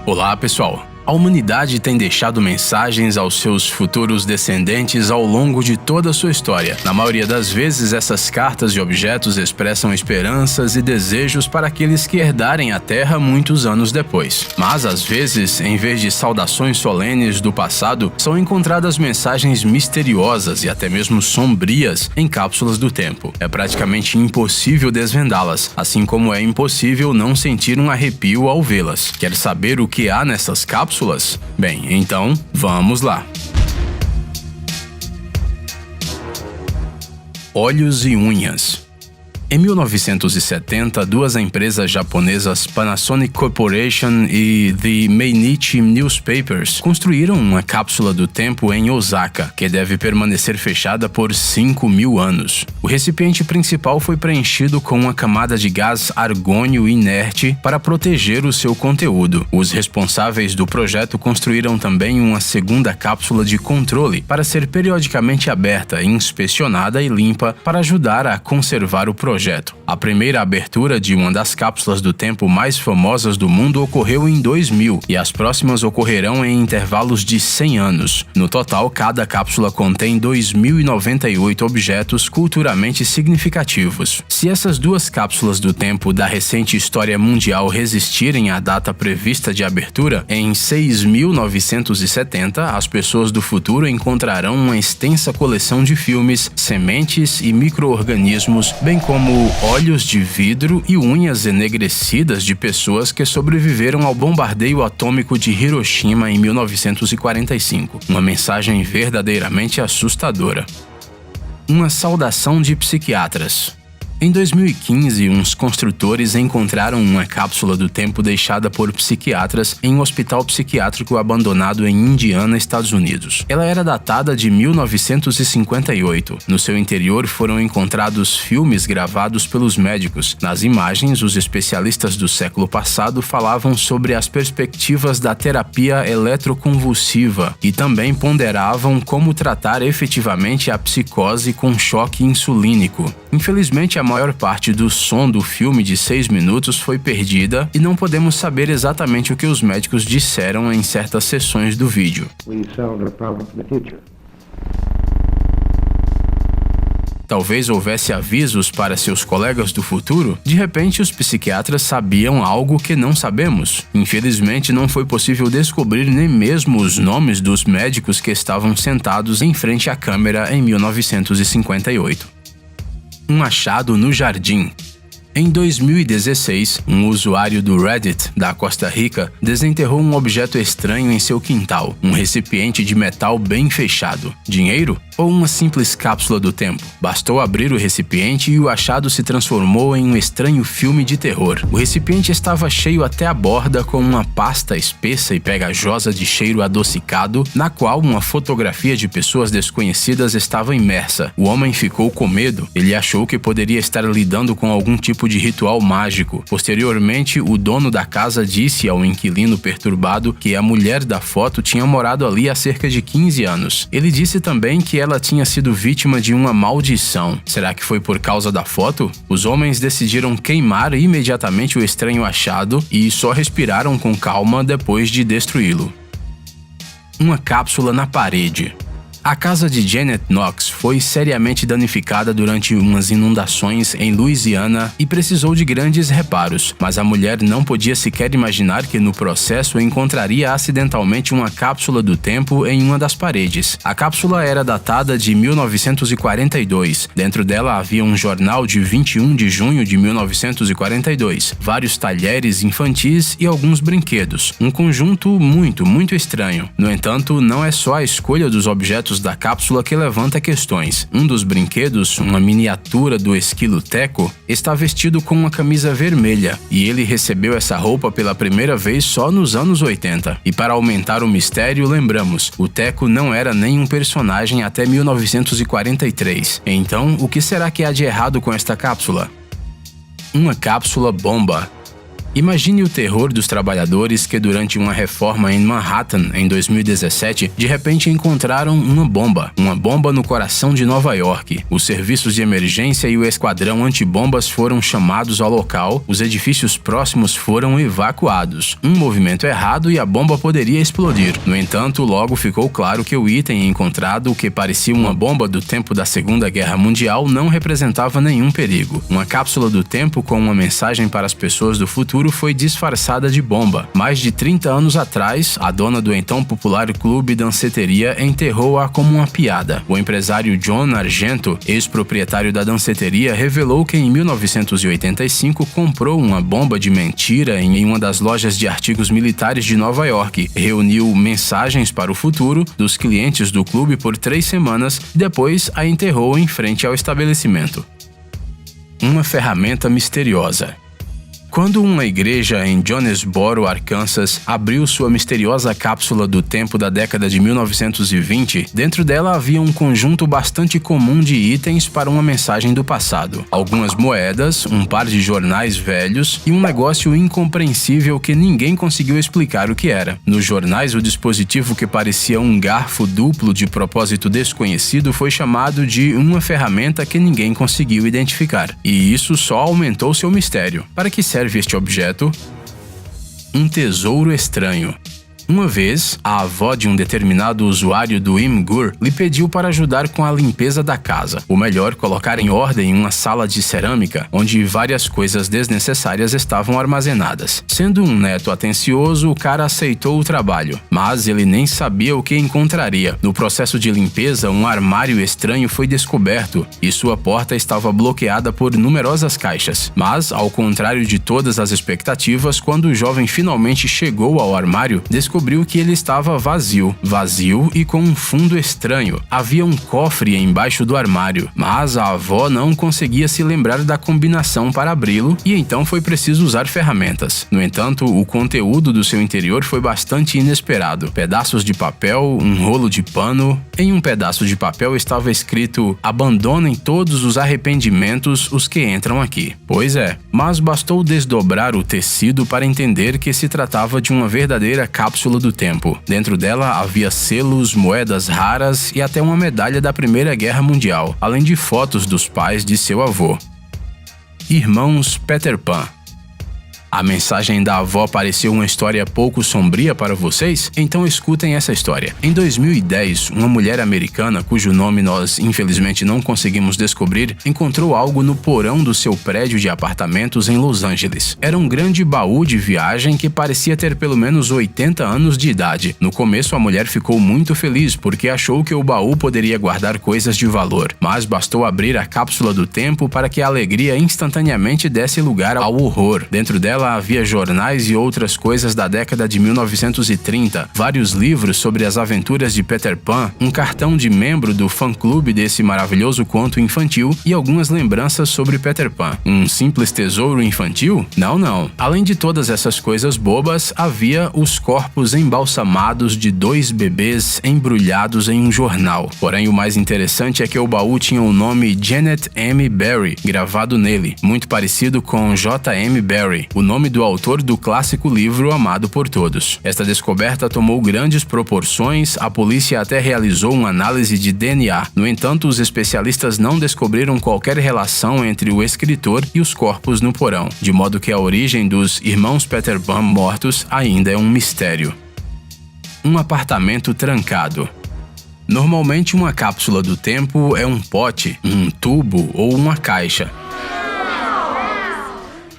Olá, pessoal! A humanidade tem deixado mensagens aos seus futuros descendentes ao longo de toda a sua história. Na maioria das vezes, essas cartas e objetos expressam esperanças e desejos para aqueles que herdarem a Terra muitos anos depois. Mas, às vezes, em vez de saudações solenes do passado, são encontradas mensagens misteriosas e até mesmo sombrias em cápsulas do tempo. É praticamente impossível desvendá-las, assim como é impossível não sentir um arrepio ao vê-las. Quer saber o que há nessas cápsulas? Bem, então, vamos lá. Olhos e unhas. Em 1970, duas empresas japonesas, Panasonic Corporation e The Mainichi Newspapers, construíram uma cápsula do tempo em Osaka, que deve permanecer fechada por 5.000 anos. O recipiente principal foi preenchido com uma camada de gás argônio inerte para proteger o seu conteúdo. Os responsáveis do projeto construíram também uma segunda cápsula de controle para ser periodicamente aberta, inspecionada e limpa para ajudar a conservar o projeto. A primeira abertura de uma das cápsulas do tempo mais famosas do mundo ocorreu em 2000 e as próximas ocorrerão em intervalos de 100 anos. No total, cada cápsula contém 2.098 objetos culturalmente significativos. Se essas duas cápsulas do tempo da recente história mundial resistirem à data prevista de abertura, em 6.970, as pessoas do futuro encontrarão uma extensa coleção de filmes, sementes e micro-organismos, bem como olhos de vidro e unhas enegrecidas de pessoas que sobreviveram ao bombardeio atômico de Hiroshima em 1945. Uma mensagem verdadeiramente assustadora. Uma saudação de psiquiatras. Em 2015, uns construtores encontraram uma cápsula do tempo deixada por psiquiatras em um hospital psiquiátrico abandonado em Indiana, Estados Unidos. Ela era datada de 1958. No seu interior foram encontrados filmes gravados pelos médicos. Nas imagens, os especialistas do século passado falavam sobre as perspectivas da terapia eletroconvulsiva e também ponderavam como tratar efetivamente a psicose com choque insulínico. Infelizmente, a maior parte do som do filme de 6 minutos foi perdida e não podemos saber exatamente o que os médicos disseram em certas sessões do vídeo. Talvez houvesse avisos para seus colegas do futuro? De repente, os psiquiatras sabiam algo que não sabemos. Infelizmente, não foi possível descobrir nem mesmo os nomes dos médicos que estavam sentados em frente à câmera em 1958. Um achado no jardim. Em 2016, um usuário do Reddit da Costa Rica desenterrou um objeto estranho em seu quintal, um recipiente de metal bem fechado. Dinheiro? Ou uma simples cápsula do tempo? Bastou abrir o recipiente e o achado se transformou em um estranho filme de terror. O recipiente estava cheio até a borda com uma pasta espessa e pegajosa de cheiro adocicado, na qual uma fotografia de pessoas desconhecidas estava imersa. O homem ficou com medo. Ele achou que poderia estar lidando com algum tipo de ritual mágico. Posteriormente, o dono da casa disse ao inquilino perturbado que a mulher da foto tinha morado ali há cerca de 15 anos. Ele disse também que ela tinha sido vítima de uma maldição. Será que foi por causa da foto? Os homens decidiram queimar imediatamente o estranho achado e só respiraram com calma depois de destruí-lo. Uma cápsula na parede. A casa de Janet Knox foi seriamente danificada durante umas inundações em Louisiana e precisou de grandes reparos, mas a mulher não podia sequer imaginar que no processo encontraria acidentalmente uma cápsula do tempo em uma das paredes. A cápsula era datada de 1942. Dentro dela havia um jornal de 21 de junho de 1942, vários talheres infantis e alguns brinquedos. Um conjunto muito estranho. No entanto, não é só a escolha dos objetos da cápsula que levanta questões. Um dos brinquedos, uma miniatura do esquilo Teco, está vestido com uma camisa vermelha, e ele recebeu essa roupa pela primeira vez só nos anos 80. E para aumentar o mistério, lembramos, o Teco não era nenhum personagem até 1943. Então, o que será que há de errado com esta cápsula? Uma cápsula bomba. Imagine o terror dos trabalhadores que, durante uma reforma em Manhattan em 2017, de repente encontraram uma bomba no coração de Nova York. Os serviços de emergência e o esquadrão antibombas foram chamados ao local, os edifícios próximos foram evacuados. Um movimento errado e a bomba poderia explodir. No entanto, logo ficou claro que o item encontrado, que parecia uma bomba do tempo da Segunda Guerra Mundial, não representava nenhum perigo. Uma cápsula do tempo com uma mensagem para as pessoas do futuro foi disfarçada de bomba. Mais de 30 anos atrás, a dona do então popular clube danceteria enterrou-a como uma piada. O empresário John Argento, ex-proprietário da danceteria, revelou que em 1985 comprou uma bomba de mentira em uma das lojas de artigos militares de Nova York, reuniu mensagens para o futuro dos clientes do clube por 3 semanas e depois a enterrou em frente ao estabelecimento. Uma ferramenta misteriosa. Quando uma igreja em Jonesboro, Arkansas, abriu sua misteriosa cápsula do tempo da década de 1920, dentro dela havia um conjunto bastante comum de itens para uma mensagem do passado. Algumas moedas, um par de jornais velhos e um negócio incompreensível que ninguém conseguiu explicar o que era. Nos jornais, o dispositivo que parecia um garfo duplo de propósito desconhecido foi chamado de uma ferramenta que ninguém conseguiu identificar. E isso só aumentou seu mistério. Para que serve este objeto? Um tesouro estranho. Uma vez, a avó de um determinado usuário do Imgur lhe pediu para ajudar com a limpeza da casa. Ou melhor, colocar em ordem uma sala de cerâmica, onde várias coisas desnecessárias estavam armazenadas. Sendo um neto atencioso, o cara aceitou o trabalho, mas ele nem sabia o que encontraria. No processo de limpeza, um armário estranho foi descoberto e sua porta estava bloqueada por numerosas caixas. Mas, ao contrário de todas as expectativas, quando o jovem finalmente chegou ao armário, descobriu que ele estava vazio e com um fundo estranho. Havia um cofre embaixo do armário, mas a avó não conseguia se lembrar da combinação para abri-lo e então foi preciso usar ferramentas. No entanto, o conteúdo do seu interior foi bastante inesperado. Pedaços de papel, um rolo de pano. Em um pedaço de papel estava escrito: "Abandonem todos os arrependimentos os que entram aqui." Pois é, mas bastou desdobrar o tecido para entender que se tratava de uma verdadeira cápsula do tempo. Dentro dela havia selos, moedas raras e até uma medalha da Primeira Guerra Mundial, além de fotos dos pais de seu avô. Irmãos Peter Pan. A mensagem da avó pareceu uma história pouco sombria para vocês? Então escutem essa história. Em 2010, uma mulher americana, cujo nome nós infelizmente não conseguimos descobrir, encontrou algo no porão do seu prédio de apartamentos em Los Angeles. Era um grande baú de viagem que parecia ter pelo menos 80 anos de idade. No começo, a mulher ficou muito feliz porque achou que o baú poderia guardar coisas de valor, mas bastou abrir a cápsula do tempo para que a alegria instantaneamente desse lugar ao horror. Dentro dela havia jornais e outras coisas da década de 1930, vários livros sobre as aventuras de Peter Pan, um cartão de membro do fã-clube desse maravilhoso conto infantil e algumas lembranças sobre Peter Pan. Um simples tesouro infantil? Não. Além de todas essas coisas bobas, havia os corpos embalsamados de 2 bebês embrulhados em um jornal. Porém, o mais interessante é que o baú tinha o nome Janet M. Barrie gravado nele, muito parecido com J. M. Barrie, o nome do autor do clássico livro amado por todos. Esta descoberta tomou grandes proporções, a polícia até realizou uma análise de DNA. No entanto, os especialistas não descobriram qualquer relação entre o escritor e os corpos no porão, de modo que a origem dos irmãos Peter Pan mortos ainda é um mistério. Um apartamento trancado. Normalmente, uma cápsula do tempo é um pote, um tubo ou uma caixa.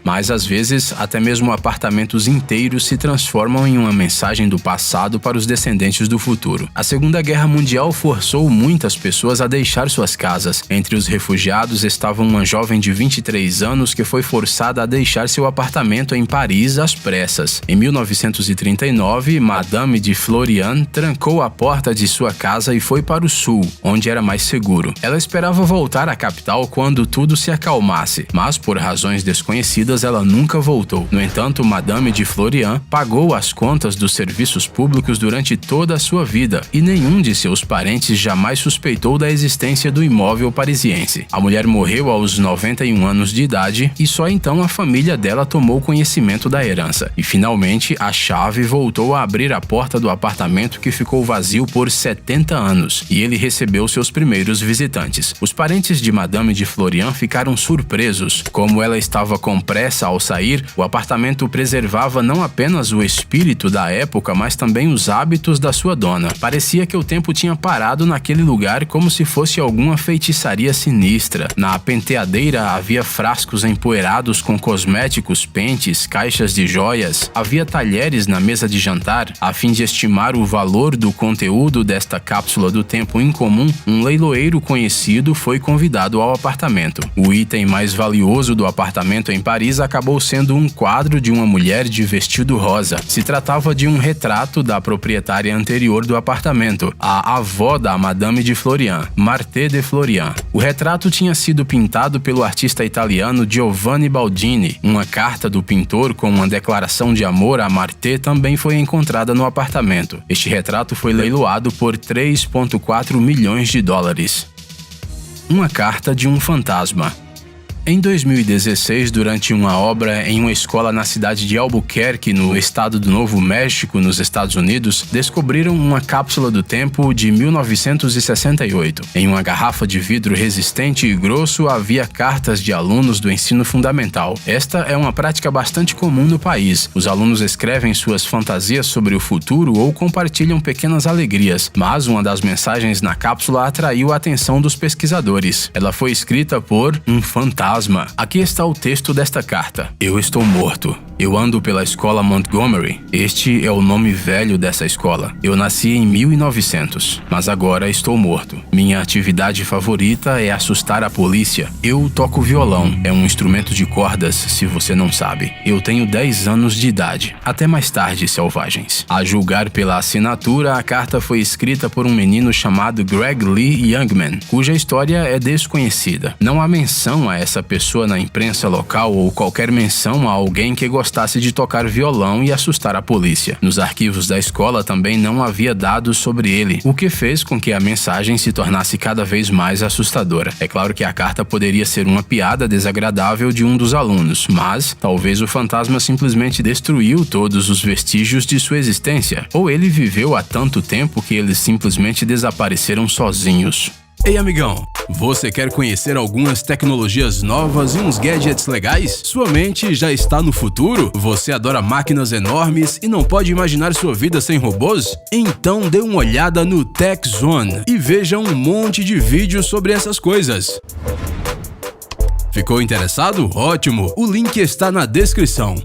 Mas às vezes, até mesmo apartamentos inteiros se transformam em uma mensagem do passado para os descendentes do futuro. A Segunda Guerra Mundial forçou muitas pessoas a deixar suas casas. Entre os refugiados estava uma jovem de 23 anos que foi forçada a deixar seu apartamento em Paris às pressas. Em 1939, Madame de Florian trancou a porta de sua casa e foi para o sul, onde era mais seguro. Ela esperava voltar à capital quando tudo se acalmasse, mas por razões desconhecidas contas, ela nunca voltou. No entanto, Madame de Florian pagou as contas dos serviços públicos durante toda a sua vida e nenhum de seus parentes jamais suspeitou da existência do imóvel parisiense. A mulher morreu aos 91 anos de idade e só então a família dela tomou conhecimento da herança. E finalmente, a chave voltou a abrir a porta do apartamento que ficou vazio por 70 anos e ele recebeu seus primeiros visitantes. Os parentes de Madame de Florian ficaram surpresos. Como ela estava com pressa ao sair, o apartamento preservava não apenas o espírito da época, mas também os hábitos da sua dona. Parecia que o tempo tinha parado naquele lugar como se fosse alguma feitiçaria sinistra. Na penteadeira havia frascos empoeirados com cosméticos, pentes, caixas de joias. Havia talheres na mesa de jantar. A fim de estimar o valor do conteúdo desta cápsula do tempo incomum, um leiloeiro conhecido foi convidado ao apartamento. O item mais valioso do apartamento em Paris acabou sendo um quadro de uma mulher de vestido rosa. Se tratava de um retrato da proprietária anterior do apartamento, a avó da Madame de Florian, Marthe de Florian. O retrato tinha sido pintado pelo artista italiano Giovanni Baldini. Uma carta do pintor com uma declaração de amor a Marthe também foi encontrada no apartamento. Este retrato foi leiloado por 3,4 milhões de dólares. Uma carta de um fantasma. Em 2016, durante uma obra em uma escola na cidade de Albuquerque, no estado do Novo México, nos Estados Unidos, descobriram uma cápsula do tempo de 1968. Em uma garrafa de vidro resistente e grosso havia cartas de alunos do ensino fundamental. Esta é uma prática bastante comum no país. Os alunos escrevem suas fantasias sobre o futuro ou compartilham pequenas alegrias, mas uma das mensagens na cápsula atraiu a atenção dos pesquisadores. Ela foi escrita por um fantasma. Aqui está o texto desta carta. Eu estou morto. Eu ando pela escola Montgomery. Este é o nome velho dessa escola. Eu nasci em 1900, mas agora estou morto. Minha atividade favorita é assustar a polícia. Eu toco violão. É um instrumento de cordas, se você não sabe. Eu tenho 10 anos de idade. Até mais tarde, selvagens. A julgar pela assinatura, a carta foi escrita por um menino chamado Greg Lee Youngman, cuja história é desconhecida. Não há menção a essa pessoa na imprensa local ou qualquer menção a alguém que gostasse de tocar violão e assustar a polícia. Nos arquivos da escola também não havia dados sobre ele, o que fez com que a mensagem se tornasse cada vez mais assustadora. É claro que a carta poderia ser uma piada desagradável de um dos alunos, mas talvez o fantasma simplesmente destruiu todos os vestígios de sua existência, ou ele viveu há tanto tempo que eles simplesmente desapareceram sozinhos. Ei, amigão, você quer conhecer algumas tecnologias novas e uns gadgets legais? Sua mente já está no futuro? Você adora máquinas enormes e não pode imaginar sua vida sem robôs? Então dê uma olhada no Tech Zone e veja um monte de vídeos sobre essas coisas. Ficou interessado? Ótimo! O link está na descrição.